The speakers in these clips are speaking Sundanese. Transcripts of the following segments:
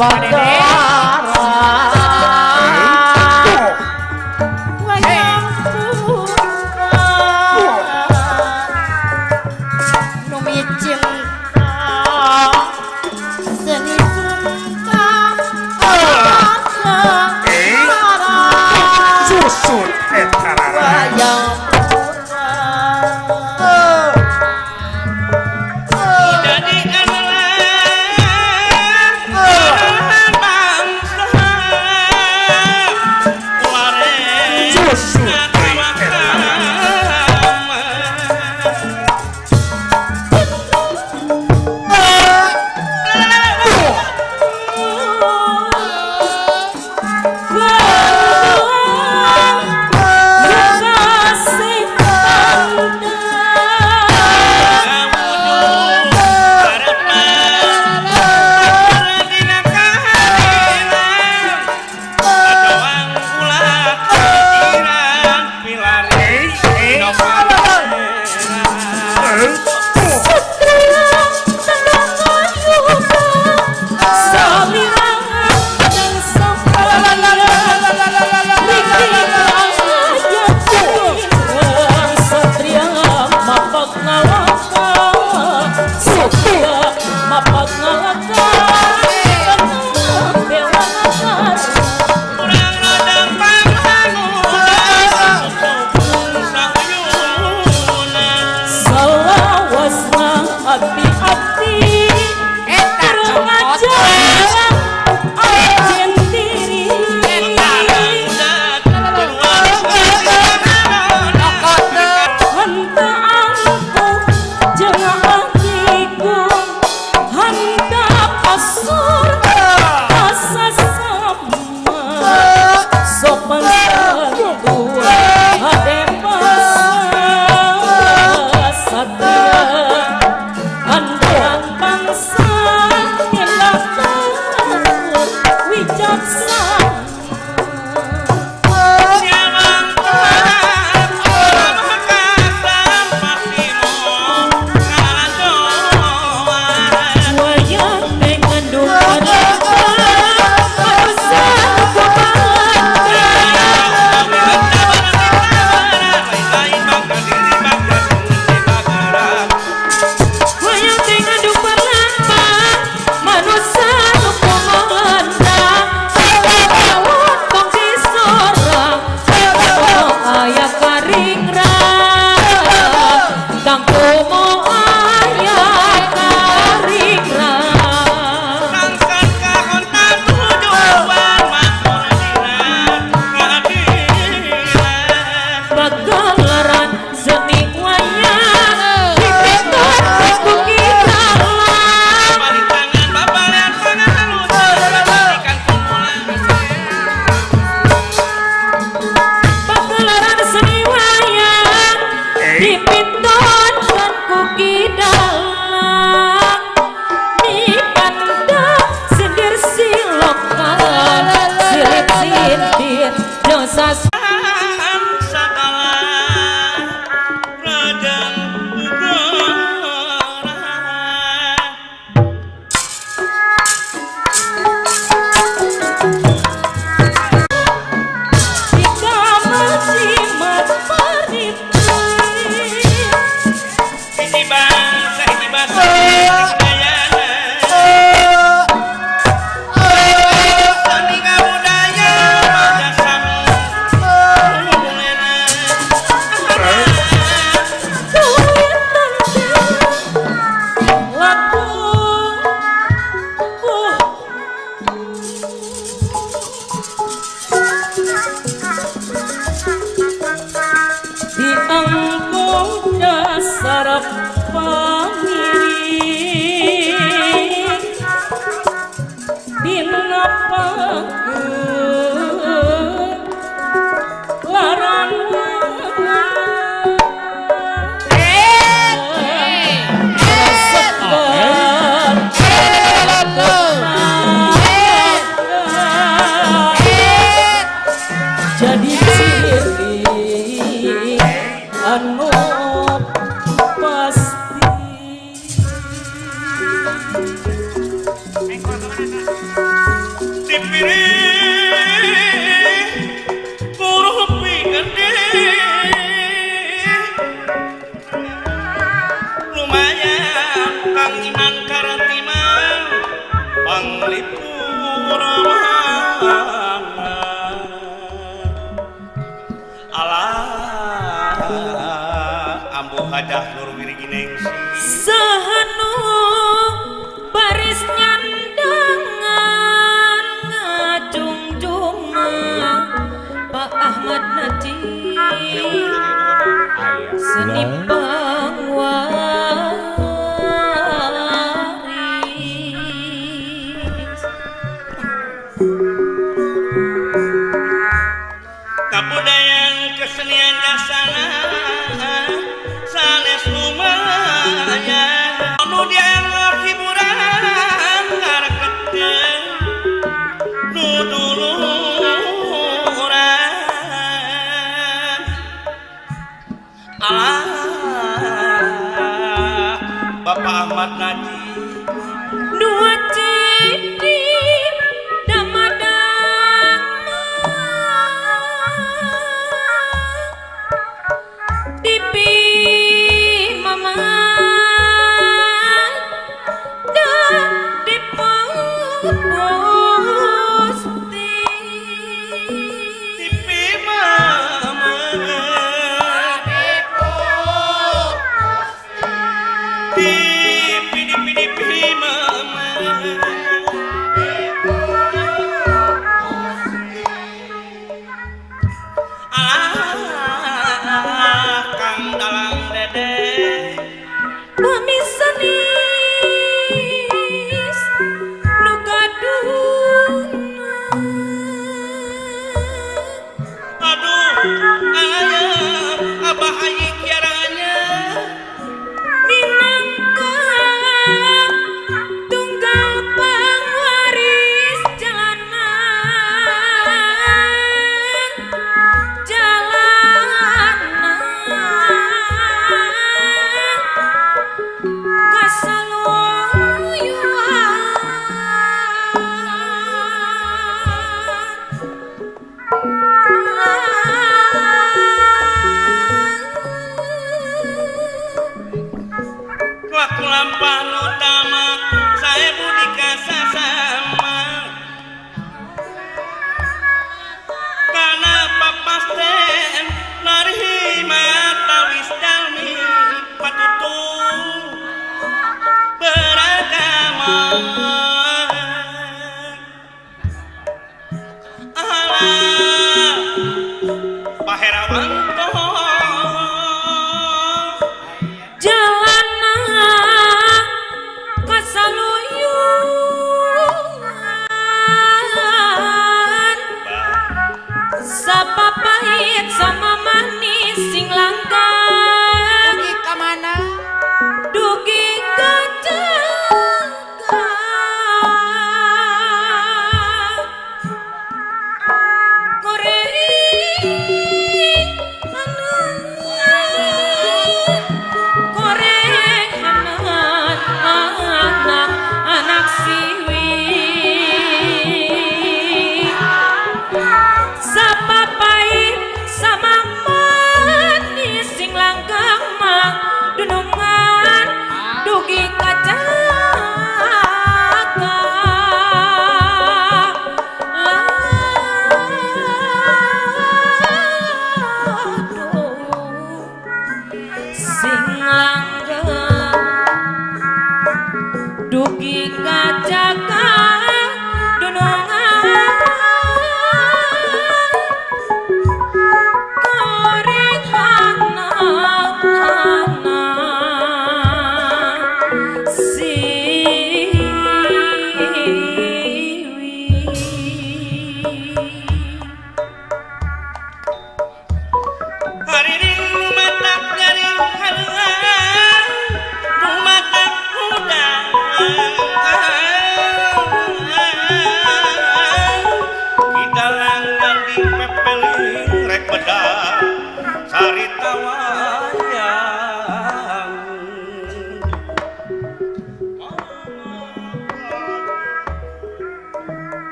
Pasti Sahanu baris nyandangan ngajungjungan Pak Ahmad Najib seni pangwaris kabudayan kesenian dasana sanes lumaya anu dianggap hiburan ngarekeun nu duluran alah Bapak Ahmad Najib nu wajib di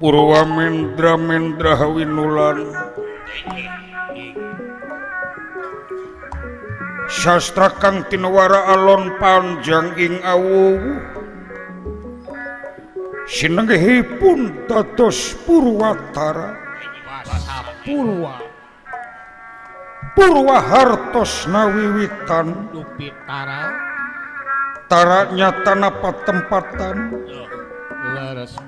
Purwamendra Mendra Hawinulan Sastra kang tinewara alon panjang ing awuwu sinenggihipun dados Purwatara Purwa hartosna wiwitan Dupitara tara nyatana patempatan leres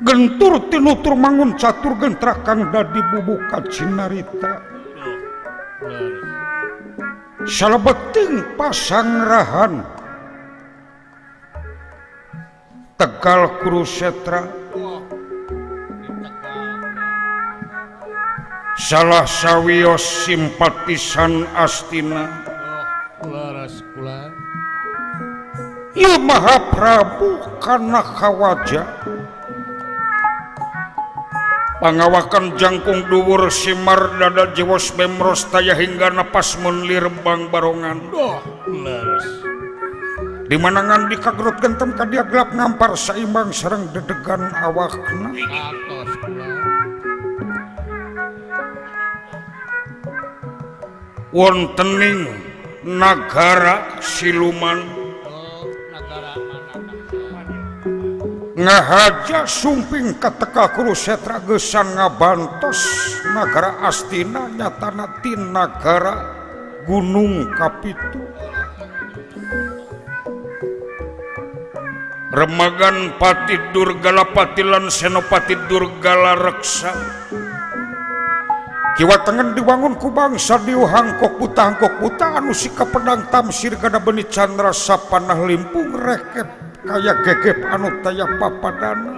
gentur tinutur mangun catur gentrakang dadi bubuka cinarita salebeting pasangrahan Tegal Kurusetra salah sawios simpatisan Astina leres kula Ieu Maha Prabu kana kawaja pangawakan jangkung dhuwur simar dada jewos bemros taya hingga napas mun lirbang barongan leres dimanangan dikagrut gentem kadia gelap ngampar saimbang sareng dedegan awakna atos kula wontening nagara siluman negara mana ngahaja sumping kateka Kurusetra gesang ngabantos nagara Astina nyatana ti nagara Gunung Kapitu Remagan Pati Durgala Patilan Senopati Durgala Reksa kiwa tengen diwangun ku bangsa diuhangkok buta anu sika pedang tamsir kada benih candra sapanah limpung rekep kaya gegep anu taya papadana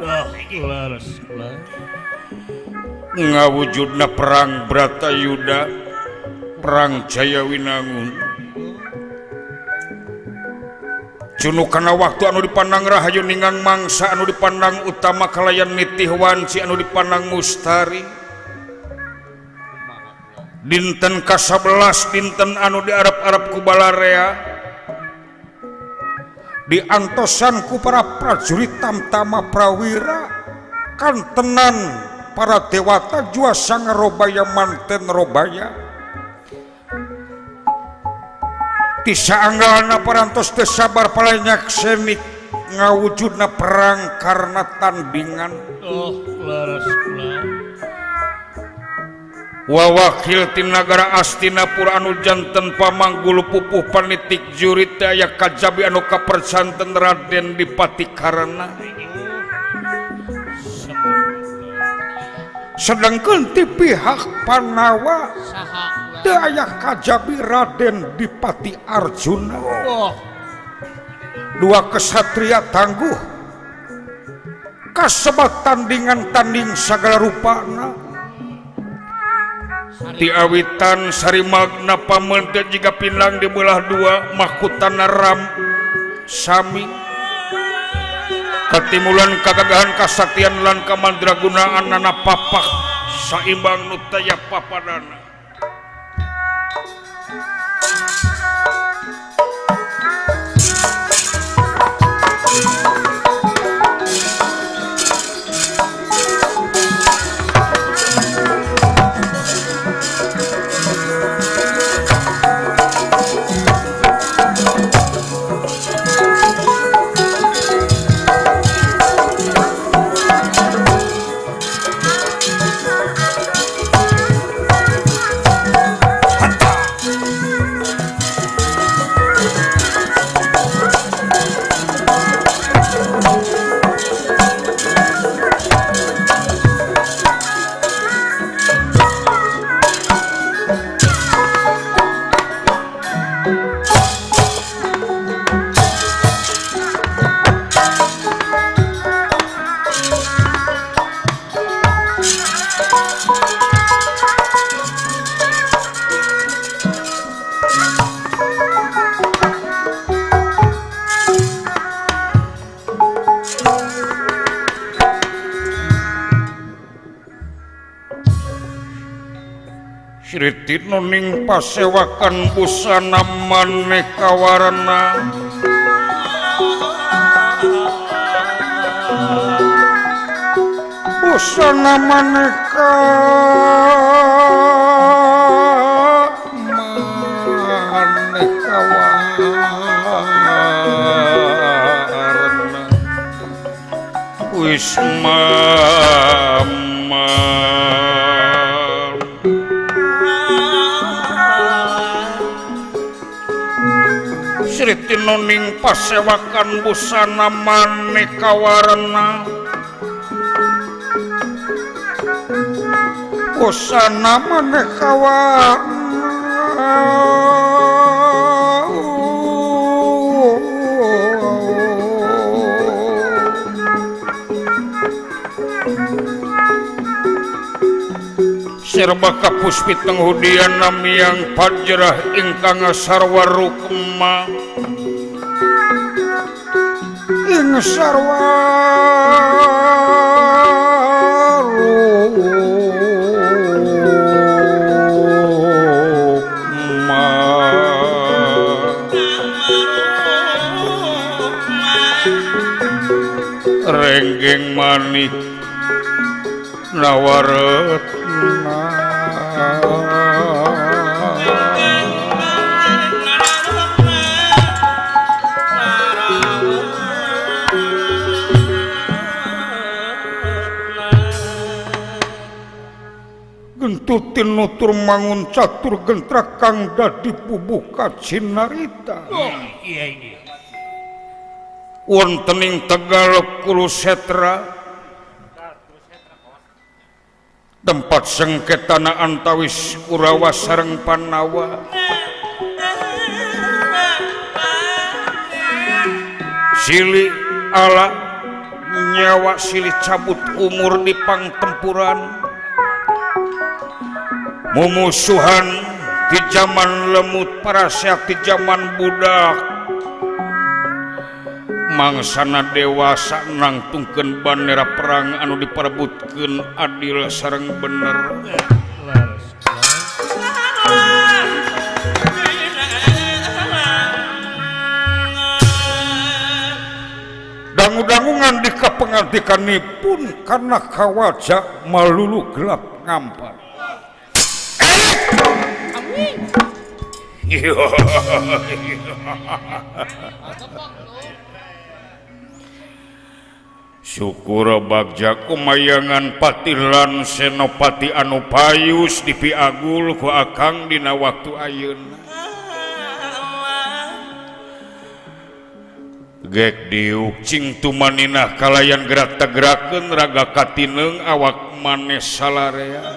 leres kula ngawujudna perang Bratayuda perang Jayawinangun junukana waktu anu dipandang rahayu ningang mangsa anu dipandang utama kalayan nitih wanci anu dipandang mustari dinten ka-11 dinten anu diarap-arap ku Balarea diantosan ku para prajurit tamtama prawira kantenan para dewata jua sang robaya manten robaya tisa anggalna parantos teu sabar palenyak senik ngawujudna perang karena tandingan leres kula wawakil ti nagara Astina pura anu janten pamanggul pupuh panitik jurit aya kajabi anu kapercanten Raden Dipatikarana sedangkeun ti pihak Panawa saha teu aya kajabi Raden Dipati Arjuna dua kesatria tangguh kasebat tandingan sagala rupana ti awitan sarimagna pamenteun jiga pinang dibelah dua mahkutana ram sami katimulan kagagahan kasaktian lan kamandragunaan papak saimbang nu taya papadana Sriti nuning pasewakan busana maneka warna busana maneka maneka warna wisma Sri Tinoning pasewakan busana maneka warna busana maneka warna serba kapuspi tenghudian namiang pajrah ingkang sarwa rukma ing sarwa rukma renggeng manik nawaretna gentutin nutur mangun catur gentrak kang dadi pubuka cinarita Iya. wontening Tegal Kurusetra tempat sengketana antawis Kurawa sareng Panawa silih ala nyawa silih cabut umur di pangtempuran mumusuhan di zaman lemut paraseak di zaman budak mangsana dewasa nangtungkeun bandera perang anu diparebutkeun adil sareng bener dangu-dangungan di kapengantikanipun karena kawaja malulu gelap ngampar syukur bagja kumayangan patilan senopati anu payus dipiagul ku akang dina waktu ayeuna gek diuk cing tumaninah kalayan gerak-gerakeun raga katineung awak manes salarea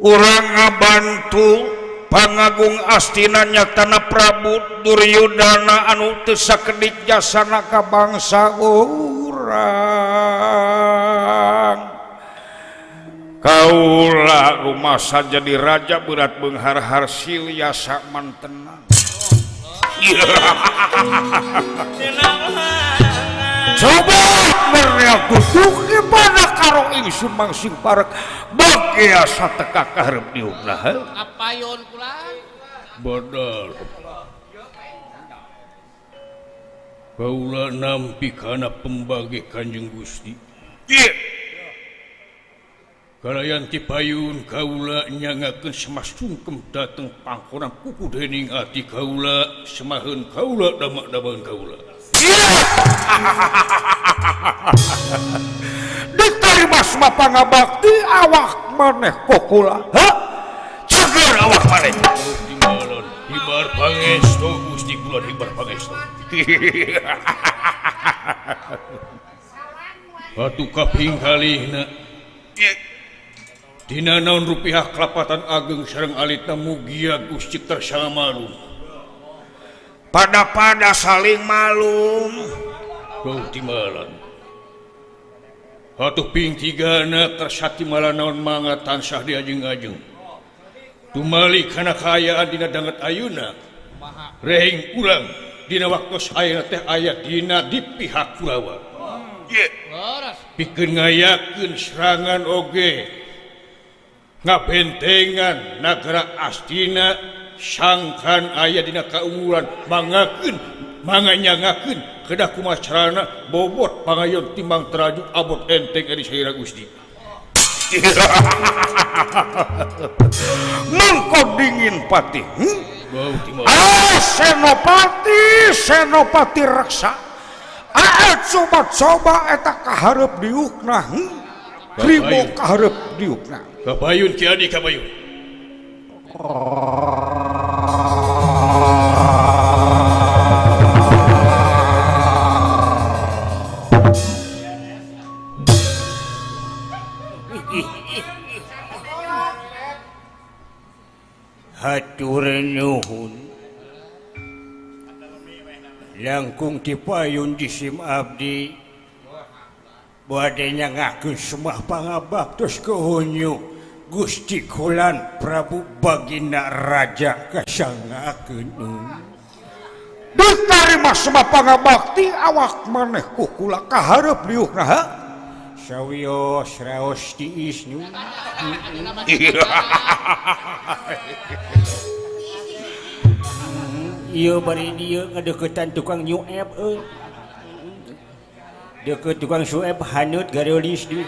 urang ngabantu pangagung astina nyatana Prabu Duryudana anu teu sakedik jasana ka bangsa urang kaula rumasa jadi raja berat beunghar-har silyasa mantenang coba mereka duduk kepada karo ingsun mangsing parek bagia sateka kaharep diukna Apayun kula Badar kaula nampi kana pembagi Kanjeng Gusti kalayan ti payun kaula nyangakeun semasungkem dateng pangkonan puku dening ati kaula semaheun kaula damak-damakeun kaula diterima semua pangabakti awak maneh kokula ceger awak maneh tinggalan hibar pangestu Gusti kula hibar pangestu batu kaping kalihna dina naon rupiah kelapatan ageng sareng alita mugia Gusti tersanga malum pada saling malum kau timbalan atuh ping tigana tersati malah naon mangga tansah diajeng-ajeng tumali kana kaayaan dina danget ayuna rehing urang dina waktu saya teh aya dina di pihak Kurawa pikeun ngayakeun serangan oge ngabentengan nagara Astina sangkan aya dina kaunguran mangakeun manganyangakeun kedah kumaha carana bobot pangayon timbang teraju abot enteng ari saira Gusti. Mangko dingin pati. Bau timah. Senopati raksa. Coba-coba eta kaharep diukna. Kribo kaharep diukna. Kabayun ki adi kabayun. Hatur nuhun langkung dipayun jisim abdi bade nyangakeun semah pangabaktos kahunyu Gusti Kulan Prabu Baginda Raja kasangakeun ditarima semah pangabakti awak maneh ku kula kaharep liukna ha sawios raos tiis nu iya bari dia ngadeukeutan tukang nyuep deket tukang suep hanut garolis di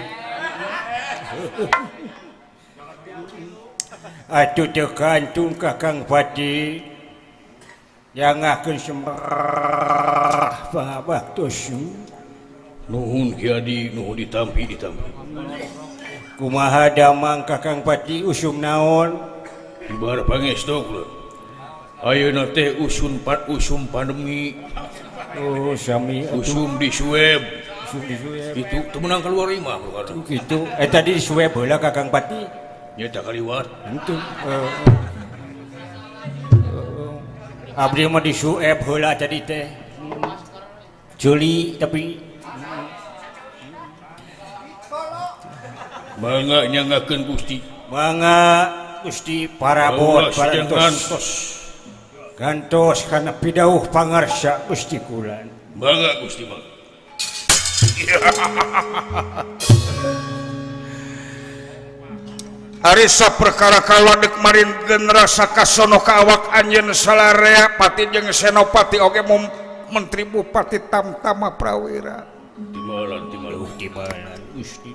atuh teu kantung Kakang Pati nyangakeun semah pangabaktos Nuhun ki adi nuhun ditampi. Kumaha damang Kakang Pati usum naon? Ibar pangestu kula. Ayeuna teh usum pandemi. Oh sami Usum di swab. suwe. Itu teu meunang keluar imah perkara. Gitu. Tadi suwe heula Kakang Pati. Nyata kaliwat. Itu abdi mah disuep heula tadi teh. Juli tapi Mangga nyangakeun Gusti. mangga Gusti parabot gantos kana pidauh pangarsa Gusti Kulan. Mangga Gusti mangga. Ari saperkara kawadek marinkeun rasa kasono ka awak anjeun salarea pati jeung senopati oge menteri bupati tamtama prawira. Timalan Gusti.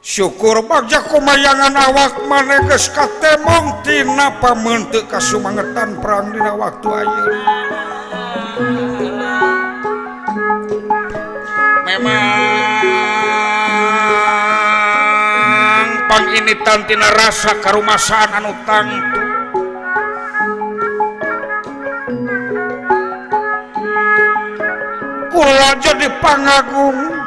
Syukur bagja kumayangan awak maneh geus katemong tina pameunteuk kasumangetan perang dina waktu ayeuna. Memang panginitan tina rasa karumasaan anu tangtu. Kula jadi pangagung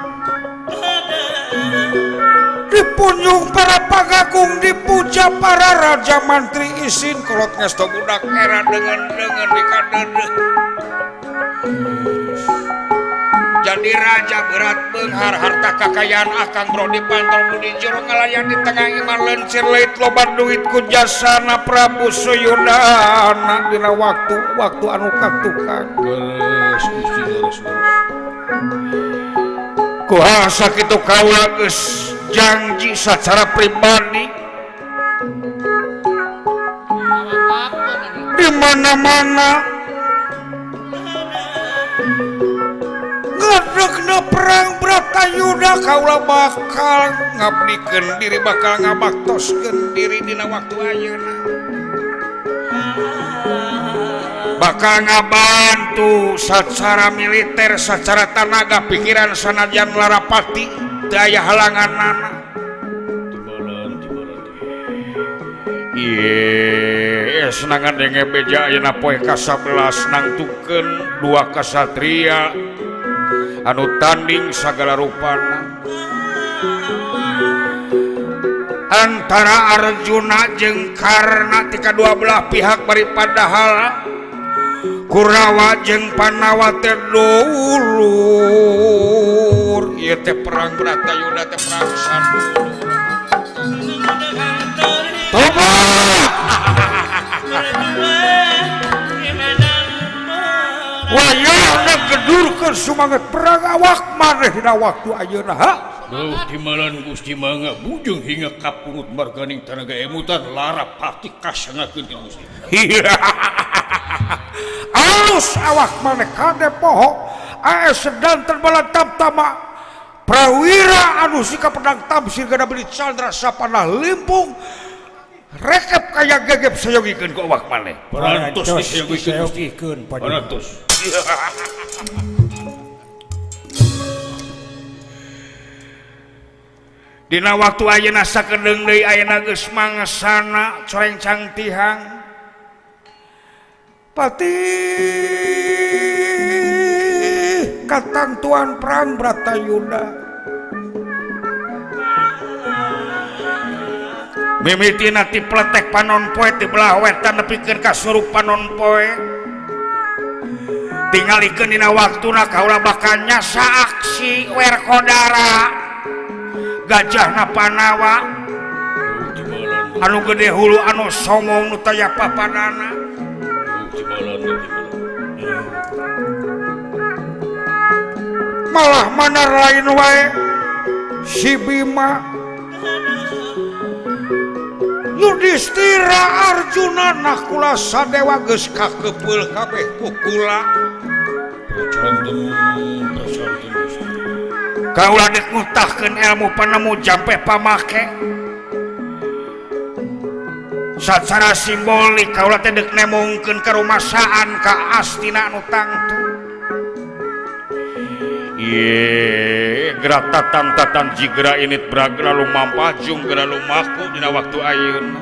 dipunjung para pangagung dipuja para raja mantri isin kolot ngesto budak era dengan dikadeuh jadi raja berat beunghar harta kakayaan akang bro dipantol budi jero ngalayan di tengah iman lencir leit loba duit ku jasana Prabu Suyudana dina waktu anu katukang Leres Gusti leres. kuasa kitu kaula geus janji secara pribadi di mana-mana ngadegna perang Bratayuda kaula bakal ngabdikeun diri bakal ngabaktoskeun diri dina waktu ayeuna bakal ngabantu secara militer secara tenaga pikiran sanajan larapati daya halanganana. Iya, senangan denge beja ayeuna poe ka-11 nangtukeun dua kasatria anu tanding sagala rupana. Antara Arjuna jeung Karna ti kadua belah pihak bari padahal Kurawa jeung Panawa teh dulur. Ieu teh perang Bratayuda teh perang sadulur. Toba. Wayahna gedurkeun sumanget perang awak maneh dina waktu ayeuna ha. Beuh timalan Gusti mangga bujung hingga kapurut marganing tanaga emutan lara pati kasangakeun ti Gusti. alus awak maneh kade poho sedang terbalantam tama prawira anu sika pedang tamsir gada beli candra sapana limpung rekep kaya gegep sayogikeun ku awak maneh Parantos disayogikeun Sayogikeun parantos dina waktu ayeuna sakedeung deui ayeuna geus mangesana coreng cangtihang pati katang tuan perang Bratayuda mimitina ti pletek panon poe ti belah wetan nepikeun ka surupan non poe tingalikeun dina waktuna kaula bakal nyasa aksi Werkodara gajahna Panawa anu gede hulu anu somong nu taya papanana malah mana lain wae si Bima Yudhistira Arjuna nakula sadewa geus kakepeul kabeh ku kula kaula dek ngutahkeun ilmu panemu jampe pamake sacara simbolik kaula teh dek nemongkeun karumasaan ka Astina anu tangtu ye gerak tatan jigra init bragra lumampah jung geura lumaku dina waktu ayeuna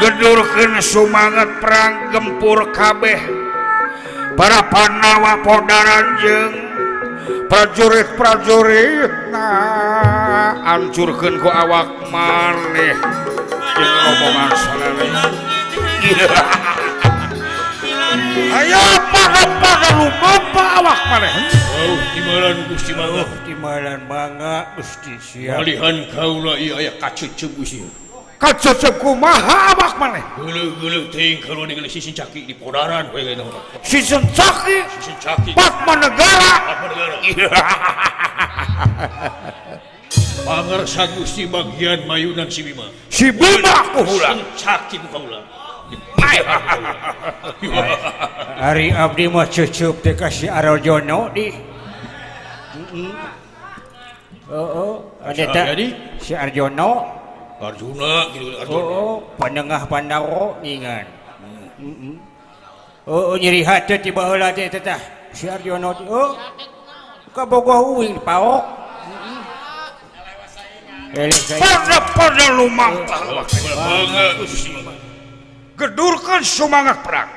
gedurkeun sumanget perang gempur kabeh para Panawa podaran jeung prajurit hancurkeun ku awak maneh jeung omongan salele ayo pada lumapa awak maneh timalan Gusti Mangga Timalan Mangga Gusti siap alihan kaula ieu aya kacecep Gusti kacecep kumaha awak maneh geuleuh teuing kaula ningali si Caki di podaran we kana si Caki Padma Negara pangarsa Gusti bagian mayunan si Bima ku hulang Caki ku kaula Ari abdi mah cucup teh ka si Arjono di ada tak si Arjono Arjuna gitu Arjuna panengah Pandawa ngingan nyeri hati tiba heula teh tah si Arjono ka bogoh uing paok pada lumampah Mangga Gusti Mangga gedurkeun sumangat perang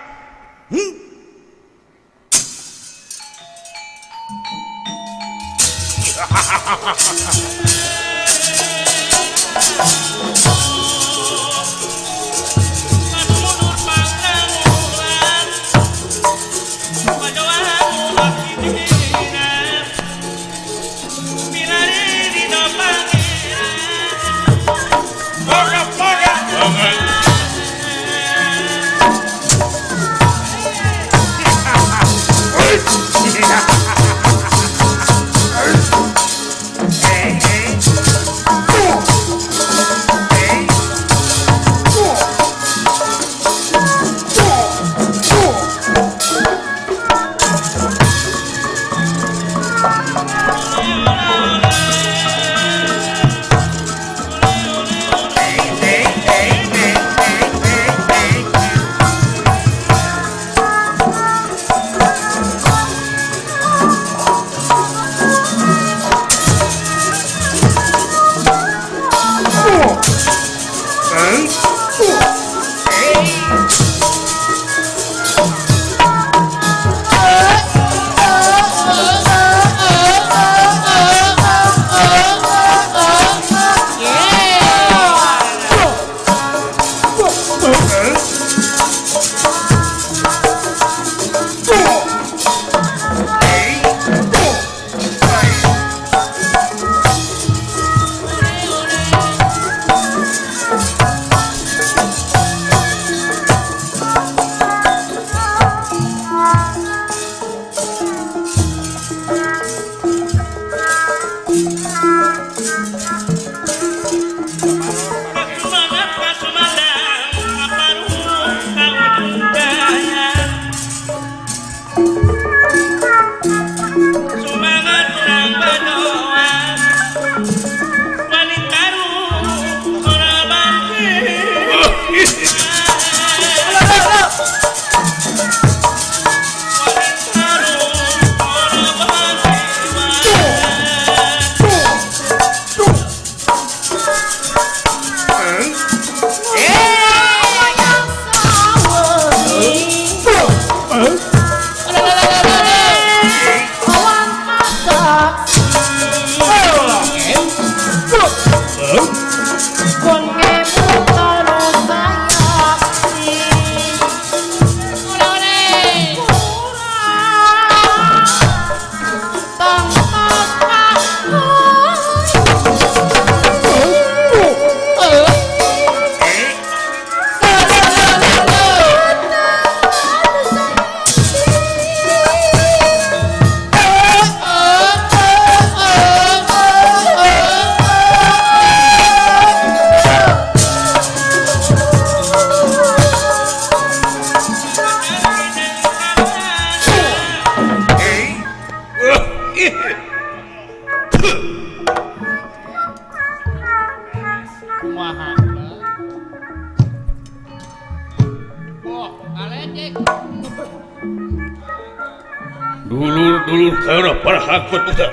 Dulur-dulur kara parahakot uta.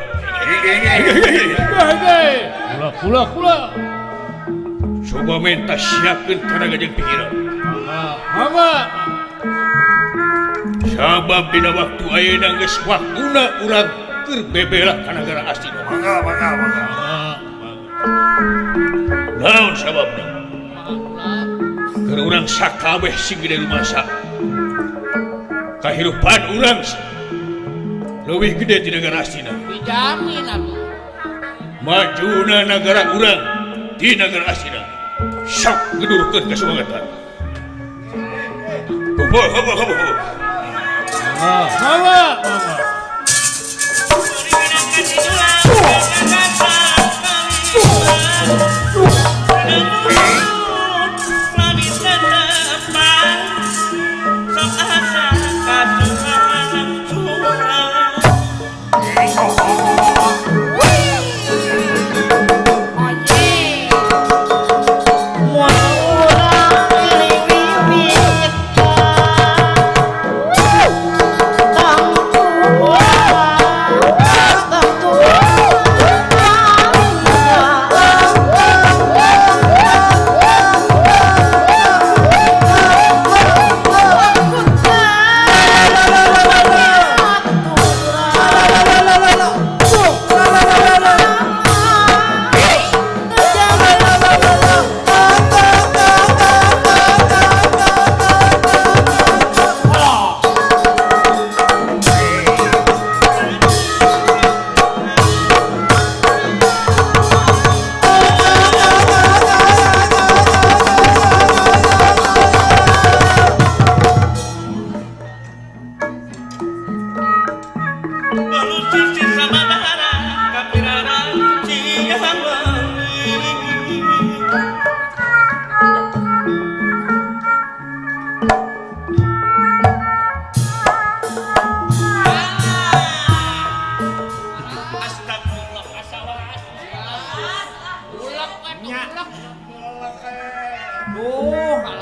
Kula. Coba minta siapkan tenaga jeung pikiran. Mama. Sabab dina waktu ayeuna geus waktuna urang keur bebela ka nagara astina. Mangga. Naon sababna? Keur urang sakabeh sing gede rumasa. Kahirupan urang leuwih gede di negara astina. Dijamin atuh. Majuna negara urang di negara astina. Sok ngedurkeun kasumangatan. Heuh. Mama.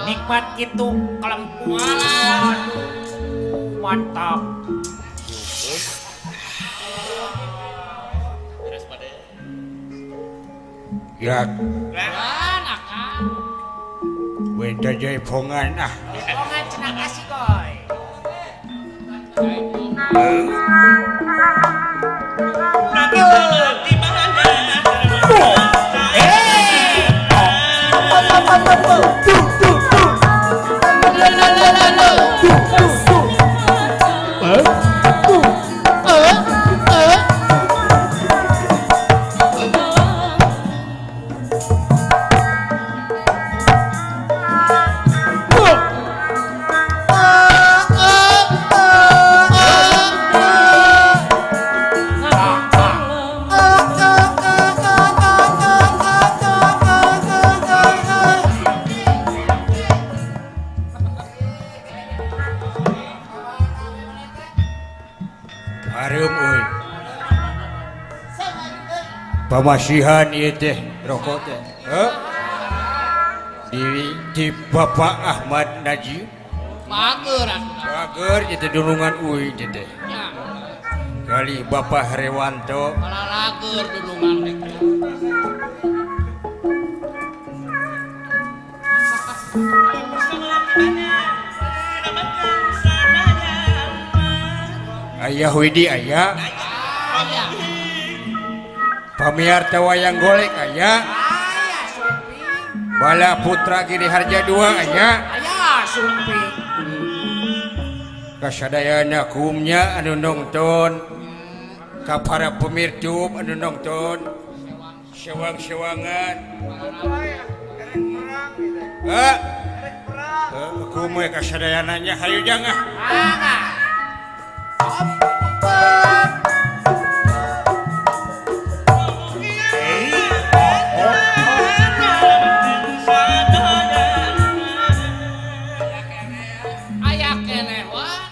Nikmat gitu kelempuan. Mantap. Ya, Akan. weda jaipongan ah. Pongan cenah kasih koy. Hareum euy. Pamasihan ieu teh rokok teh. Heuh. Di Bapak Ahmad Najib. Bager atuh. Bager itu dulungan uy teh. Ya. Kali Bapak Rewanto. Malah lager dulungan teh. Ayah Widi ayah. Aya. Pamiarta wayang golek ayah. bala putra gini harja dua nya Aya sumpi. kasadayana kumnya anu nonton ka para pemirsa anu nonton sewang-sewangan kumoy kasadayananya hayu jangan Angga. Aya keneh wah.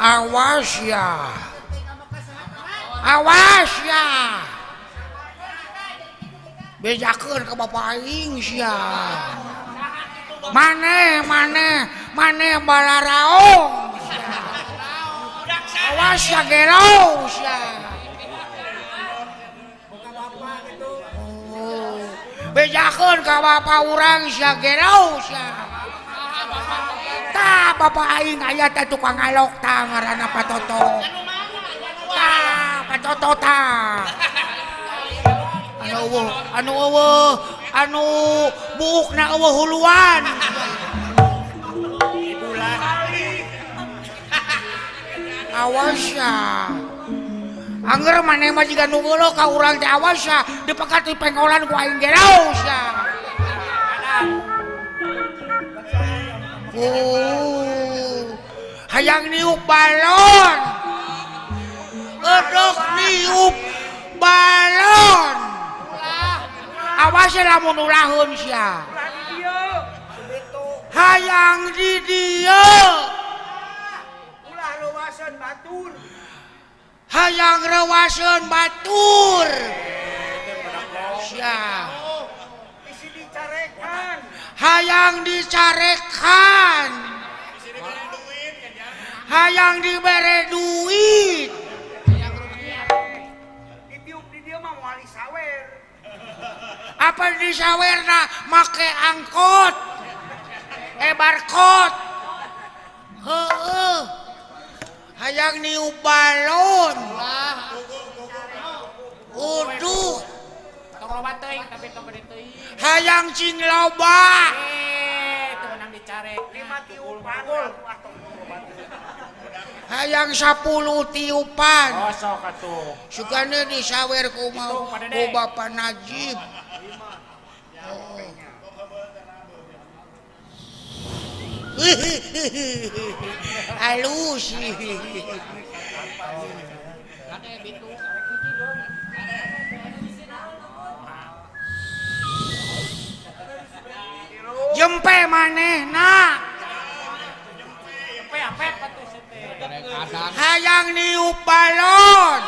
Awas ya. Awas ya. Bejakeun ka bapak aing sia. Maneh balaraong sia. Awas ya gelo sia. Bejakeun ka bapak urang sia gelo sia. Tah bapak aing aya teh tukang alok tah ngaranna Patoto. Tah Patoto tah. Anu buukna eueuh huluan. Awas ya. Angger maneh mah jiga nu geuleuh ka urang teh awas ya, dipekat di penggolan ku aing geraus ya. Hayang niup balon. Edok niup balon. Awas lamun ulaheun sia. Hayang di dieu. Ulah rewaseun batur. Hayang rewaseun batur. Sia. Isi dicarekan. Hayang dicarekan. Hayang dibere duit. Ditiup di dieu mah moal disawer. Apa disawerna make angkot. Barcode. Heueuh. Hayang niup balon. Uduh. Tong loba teuing tapi tong gede teuing. Hayang cing loba. Teu menang dicarek. 5 tiupan. Hayang 10 tiupan. Sok atuh. Sukana disawer ku Bapak Najib. Halus. Jempe manehna. Jempe apet atuh teh. Hayang niup balon.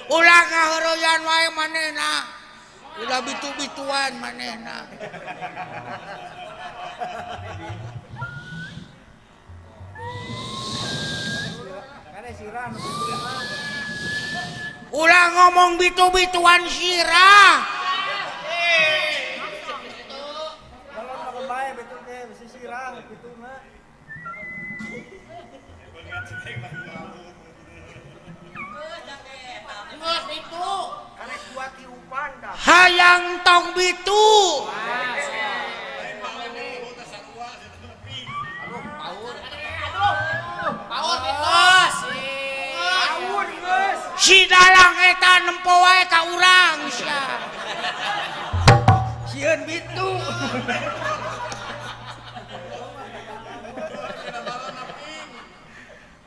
Ulah ngaheureyan wae manehna. Ulah bitu-bituan manehna. Ulah ngomong bitu-bituan sirah. Hayang tong bitu. Paur bitos. Si dalang eta nempo wae ka urang sia. Sieun bitu.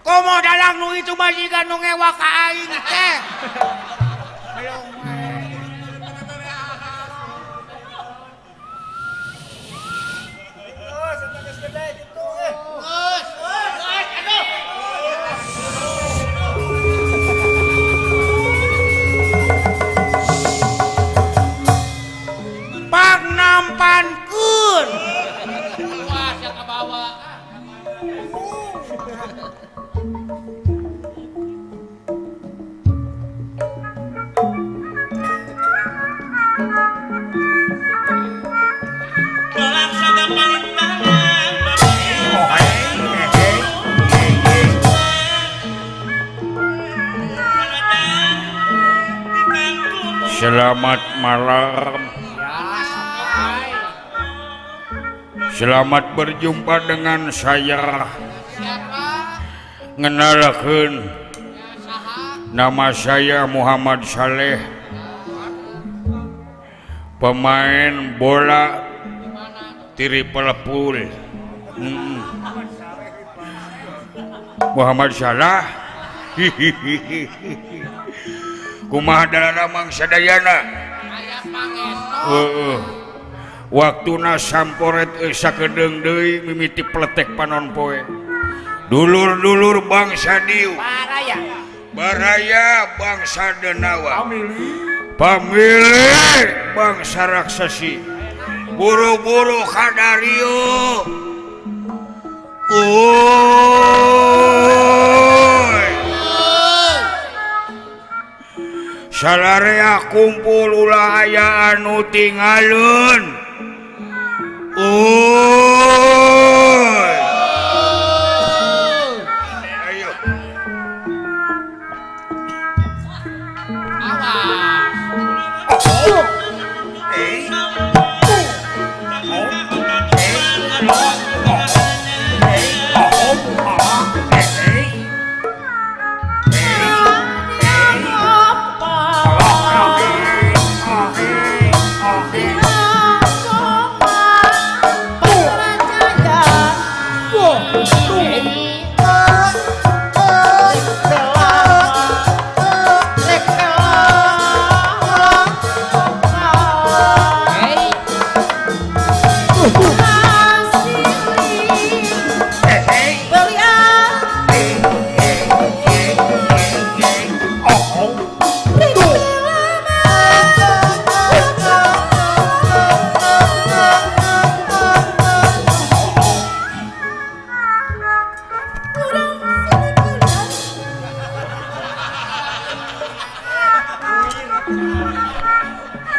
Komo dalang urang nu itu majikan nu ngewa ka aing teh. Pang nampankeun. Wah, sia kabawa. Selamat malam. Selamat berjumpa dengan saya. Ngenalkeun. Nama saya Muhammad Saleh. Pemain bola Triple Pool. Muhammad Salah. Kumaha dalana mangsa dayana? Aya pangestu. Waktuna samporet sakedeung deui mimiti pletek panon poe. Dulur-dulur bangsa diu. Baraya bangsa Denawa. Pamilih bangsa raksasi. Buru-buru kadario. Salarea kumpul ulah aya anu tingalun. Ayo.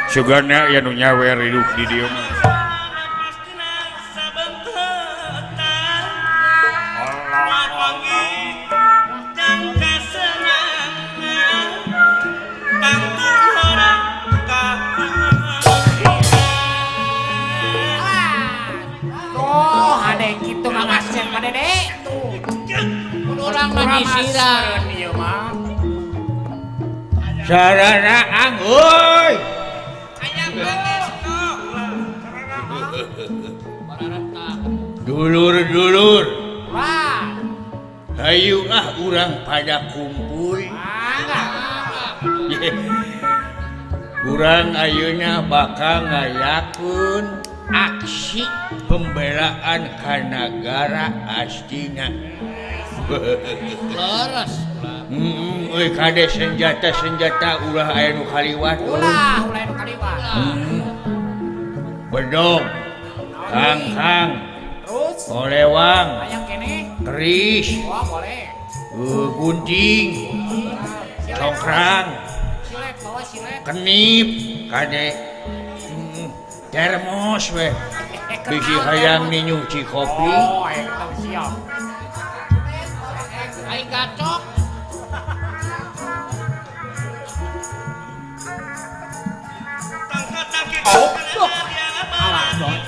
Sugana ya nu nyawer hidup di dieu mah. Oh, hade kitu ngagaskeun ka Dede. Urang lagi sirah ieu mah. Sarana anggoy. Dulur-dulur. Wah. Hayu urang pada kumpul. Urang ayeuna bakal ngayakeun aksi pembelaan ka nagara astina. Leres. Euy kade senjata ulah aya nu kaliwat. Ulah nu kaliwat. Bedog, kang, Terus olewang, hayang kene. keris, Oh, boleh. gunting, congkrang, Silet bawa silet. kenip, kade, termos weh, bisi hayang nih nyuci kopi. Oh, eta siap. Aing gacok. Awas dong.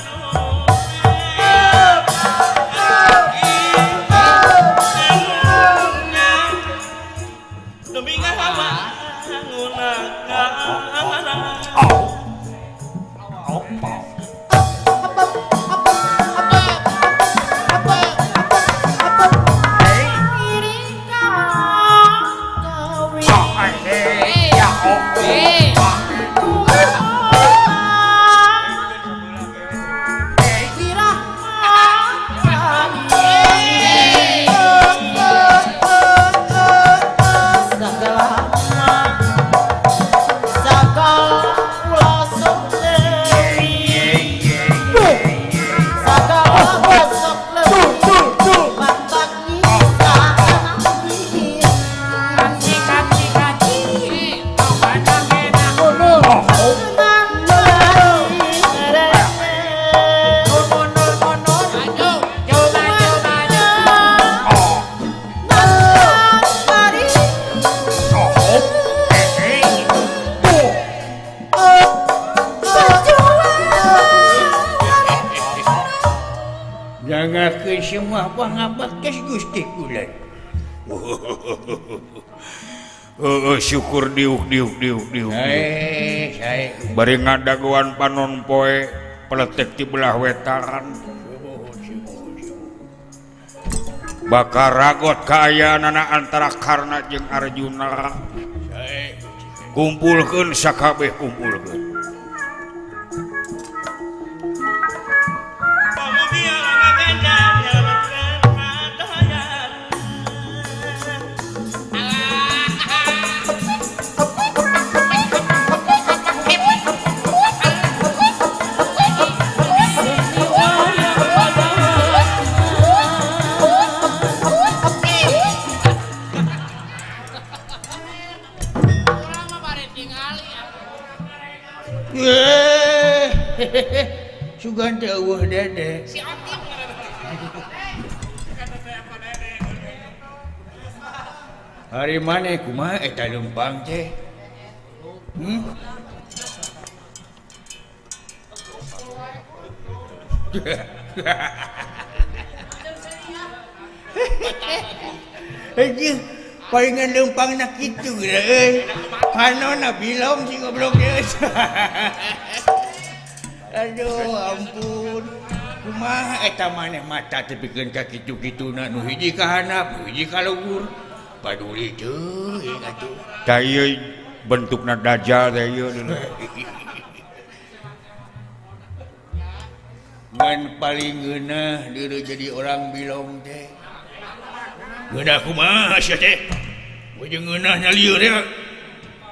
pangabaktas Gusti kula. Syukur diuk. Bari ngadaguan panon poe peletek di belah wetan. Bakar ragot kaayaan antara Karna jeung Arjuna. Kumpulkeun sakabeh kumpulkeun. Sugan teh eueuh dede. Hari mana kumaha eta lempang teh? Palingan lempang nak kitu euy. Panonna bilong si goblok geus. Aduh ampun. Kumaha eta maneh mata teh pikeun ka kitu-kituna nu hiji ka handap, nu hiji ka luhur. Paduli teuing atuh. Da ieu bentukna dajal da ieu. Ngan paling geunah dieu jadi orang bilong teh. Geunah kumaha sia teh? Ujung geunah nya lieur ya.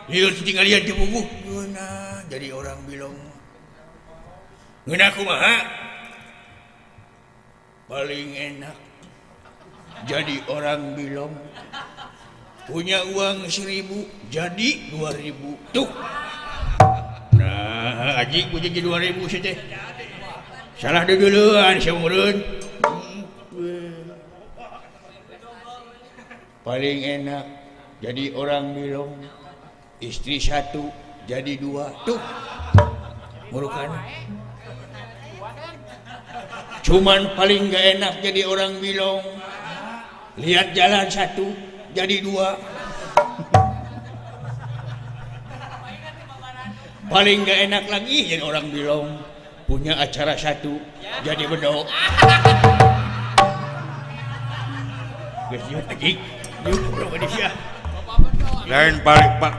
Lieur tingalian di buku. Geunah jadi orang bilong. Geunah kumaha? Paling enak jadi orang bilong. Punya uang 1.000 jadi 2.000. Tuh. Nah, aji ku jadi 2.000 sia teh. Salah duluan sia meureun. Paling enak jadi orang bilong. Istri 1 jadi 2. Tuh. Murukan. Cuman paling gak enak jadi orang bilong. Lihat jalan 1 jadi 2. Paling gak enak lagi jadi orang bilong. Punya acara 1 jadi bedok. Geus ieu aji. Ieu goblok geus sia. Lain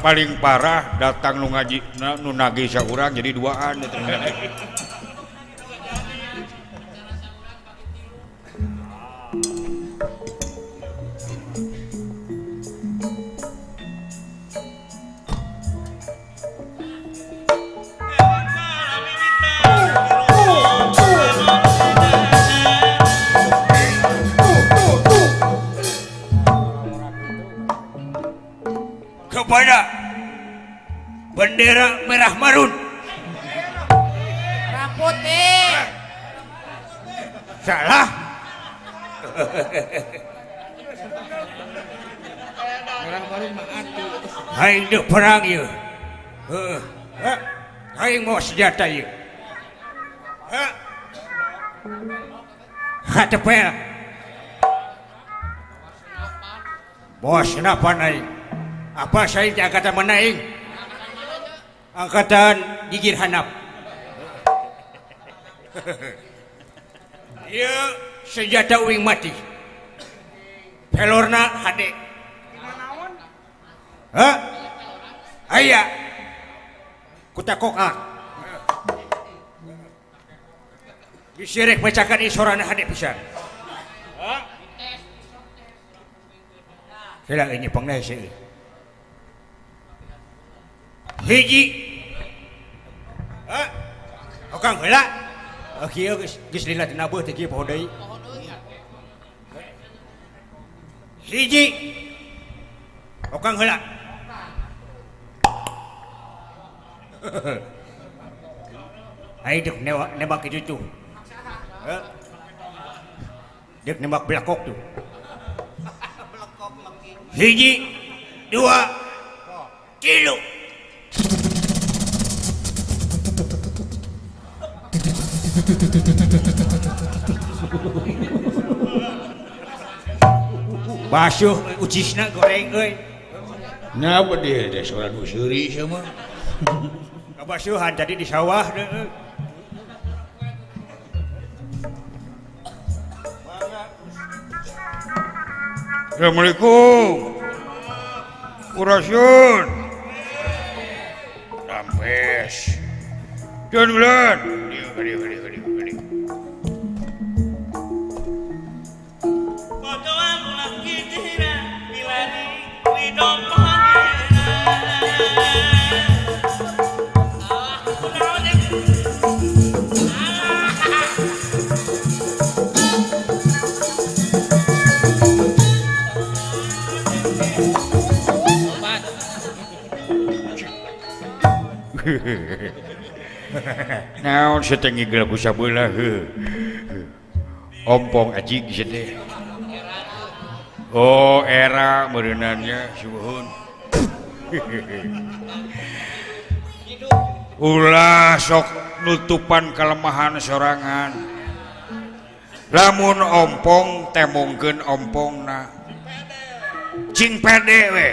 paling parah datang nu ngaji nu nagih saurang jadi duaan. Kepada bendera merah marun. Merah putih. Salah. Merah marun mah atuh. Aing deuk perang ieu. Heeh. Aing mau senjata ieu. Hatepel. Bos kenapa naik? Apa saya di angkatan mana aing? Angkatan gigir handap. Ieu senjata uing mati. Pelorna hade. Hah? Aya. Kutakokak. Disirek bacakan isorana hade pisan. Hah? Kira ini pengnai sih. Hiji. Hah? Okang heula. Kieu geus lila tina beuh teh kieu poho deui. Hiji. Okang heula. Ai dek nembak kitu tuh. Heh. Dek nembak belakok tuh. Hiji, 2, 3. basuh ucisna goreng euy. Napa dia teh soran useuri sama? Kabasuhan jadi di sawah deh. Assalamualaikum. Urasun. Rampes. Jangan bulan. Gadi. Fotoan ulah kitira milari ridho pangeran. Naon setengah gelaku sabelah ompong acik sedih. Oh era merenannya suhun. Ulah sok nutupan kelemahan sorangan. Lamun ompong temongkeun ompongna. Cing pede we.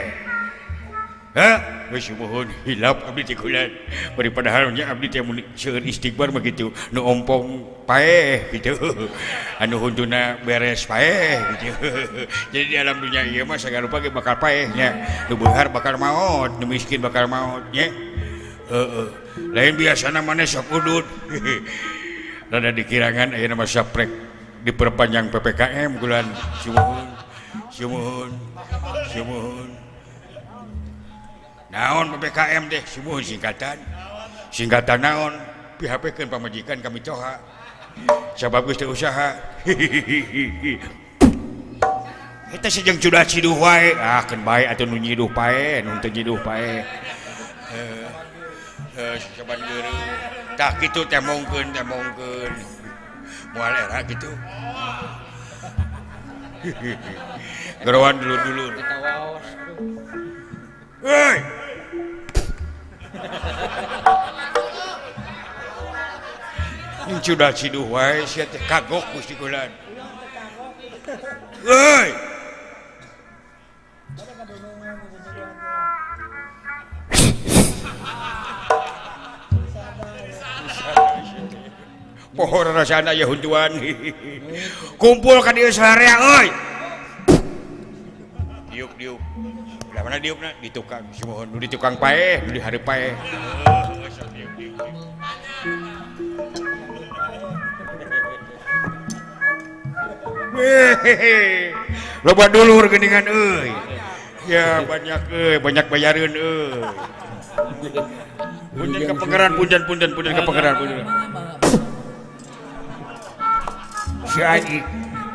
Hah? Geus mohon hilap abdi teh kulan. Bari padahal nya abdi teh mun seueur istighfar mah kitu. Nu ompong paeh kitu. Anu huntuna beres paeh kitu. Jadi di alam dunia ieu mah sagala rupa ge bakal paeh nya. Nu beunghar bakal maot, nu miskin bakal maot nya. Lain biasana maneh sok udud. Rada dikirangan ayeuna mah saprek diperpanjang PPKM kulan. Sumuhun. Naon PPKM teh sumuhun singkatan naon PHP-keun pamajikan kami toha sabab geus teu usaha eta sejeng cudah ciduh wae keun bae atuh nu nyiduh pae nu teu nyiduh pae saban geureuh tah kitu temongkeun moal era kitu gerawan dulur-dulur hei ini sudah ciduh wae sia teh kagok Gusti Kulan. Hei. Pohon rasana ya huntuan. Kumpul ka dieu sarea euy. Diuk. Lah mana diupna di tukang simohon nu di tukang paeh, nu di hari paeh. Loba dulur geuningan euy. Ya banyak bayareun euy. Punten ka pangeran punten ka pangeran. Si Aji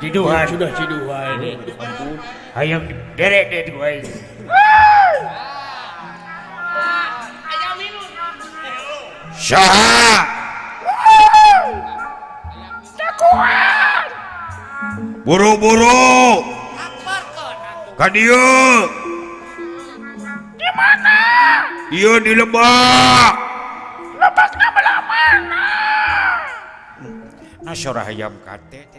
ciduhan Sudah ciduhan. Ampun. hayang derek deh itu aing. Saha? Buru-buru. Ka dieu. Di mana? Ieu di Lebak. Lebakna belah mana? Nah sorah hayam kate.